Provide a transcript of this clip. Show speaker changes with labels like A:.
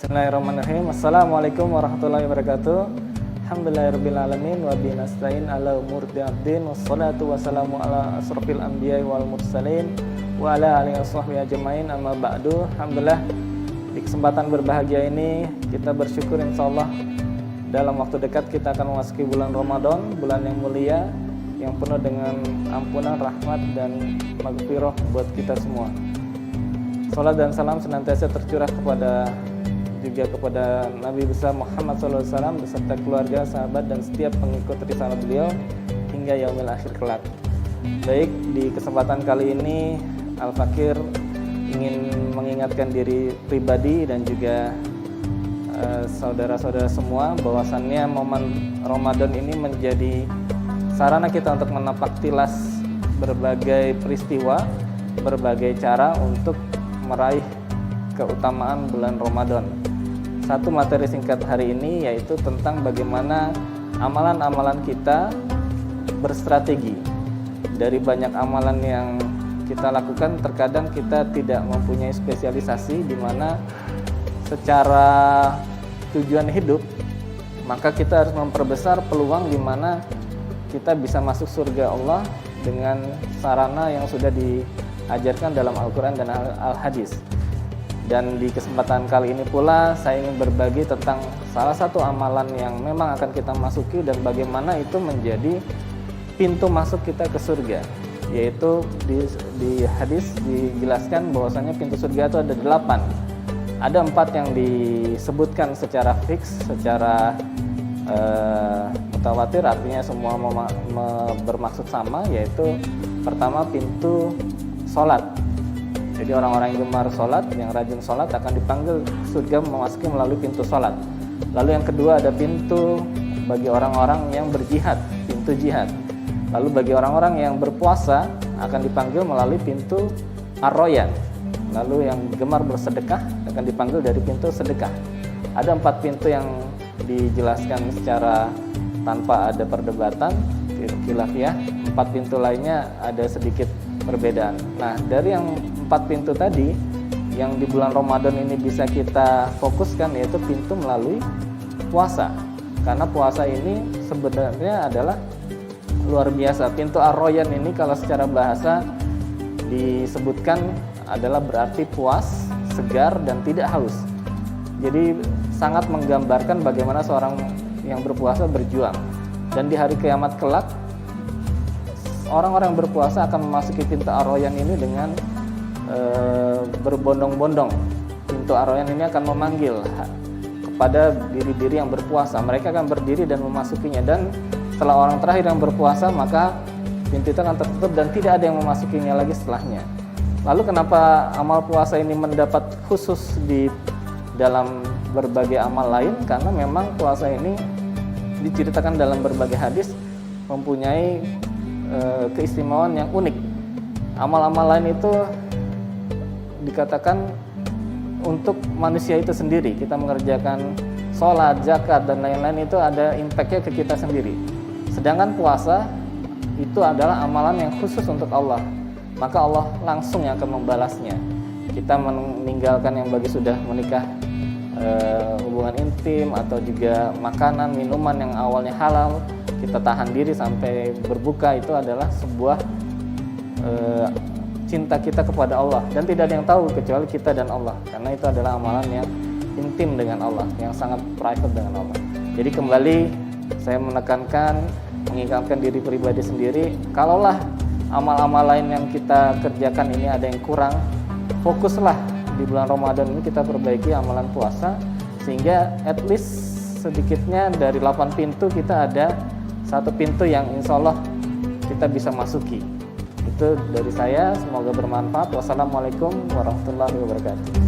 A: Bismillahirrahmanirrahim. Assalamualaikum warahmatullahi wabarakatuh. Alhamdulillahirrabbilalamin. Wa bihi nasta'in ala umuri din. Wassalatu wassalamu ala asrofil anbiya'i wal mursalin wa ala alihi washabbihi ajmain. Amma ba'du. Alhamdulillah, di kesempatan berbahagia ini kita bersyukur insyaallah dalam waktu dekat kita akan memasuki bulan Ramadan, bulan yang mulia, yang penuh dengan ampunan, rahmat dan maghfirah buat kita semua. Salat dan salam senantiasa tercurah kepada Nabi besar Muhammad SAW beserta keluarga, sahabat dan setiap pengikut risalah beliau hingga yaumil akhir kelak. Baik, di kesempatan kali ini Al-Fakir ingin mengingatkan diri pribadi dan juga saudara-saudara semua bahwasannya momen Ramadan ini menjadi sarana kita untuk menapak tilas berbagai peristiwa, berbagai cara untuk meraih keutamaan bulan Ramadan. Satu materi singkat hari ini yaitu tentang bagaimana amalan-amalan kita berstrategi. Dari banyak amalan yang kita lakukan, terkadang kita tidak mempunyai spesialisasi di mana secara tujuan hidup, maka kita harus memperbesar peluang di mana kita bisa masuk surga Allah dengan sarana yang sudah diajarkan dalam Al-Quran dan Al-Hadis. Dan di kesempatan kali ini pula saya ingin berbagi tentang salah satu amalan yang memang akan kita masuki dan bagaimana itu menjadi pintu masuk kita ke surga. Yaitu di hadis dijelaskan bahwasanya pintu surga itu ada 8. Ada 4 yang disebutkan secara fix, secara mutawatir, artinya semua bermaksud sama, yaitu pertama pintu sholat. Jadi orang-orang yang gemar sholat, yang rajin sholat akan dipanggil surga memasuki melalui pintu sholat. Lalu yang kedua ada pintu bagi orang-orang yang berjihad, pintu jihad. Lalu bagi orang-orang yang berpuasa akan dipanggil melalui pintu ar-royan. Lalu yang gemar bersedekah akan dipanggil dari pintu sedekah. Ada 4 pintu yang dijelaskan secara tanpa ada perdebatan, khilafiyah. 4 pintu lainnya ada sedikit perbedaan. Nah, dari yang 4 pintu tadi yang di bulan Ramadan ini bisa kita fokuskan yaitu pintu melalui puasa. Karena puasa ini sebenarnya adalah luar biasa. Pintu ar-royan ini kalau secara bahasa disebutkan adalah berarti puas, segar dan tidak haus. Jadi sangat menggambarkan bagaimana seorang yang berpuasa berjuang. Dan di hari kiamat kelak orang-orang yang berpuasa akan memasuki pintu ar-royan ini dengan berbondong-bondong. Pintu ar-royan ini akan memanggil kepada diri-diri yang berpuasa. Mereka akan berdiri dan memasukinya, dan setelah orang terakhir yang berpuasa maka pintu itu akan tertutup dan tidak ada yang memasukinya lagi setelahnya. Lalu kenapa amal puasa ini mendapat khusus di dalam berbagai amal lain? Karena memang puasa ini diceritakan dalam berbagai hadis mempunyai keistimewaan yang unik. Amal-amal lain itu dikatakan untuk manusia itu sendiri. Kita mengerjakan sholat, zakat dan lain-lain itu ada impactnya ke kita sendiri. Sedangkan puasa itu adalah amalan yang khusus untuk Allah. Maka Allah langsung yang akan membalasnya. Kita meninggalkan yang bagi sudah menikah hubungan intim atau juga makanan, minuman yang awalnya halal, kita tahan diri sampai berbuka, itu adalah sebuah cinta kita kepada Allah, dan tidak ada yang tahu kecuali kita dan Allah, karena itu adalah amalan yang intim dengan Allah, yang sangat private dengan Allah. Jadi kembali saya mengingatkan diri pribadi sendiri, kalaulah amal-amal lain yang kita kerjakan ini ada yang kurang, fokuslah di bulan Ramadan ini kita perbaiki amalan puasa, sehingga at least sedikitnya dari 8 pintu kita ada 1 pintu yang insya Allah kita bisa masuki. Itu dari saya, semoga bermanfaat. Wassalamualaikum warahmatullahi wabarakatuh.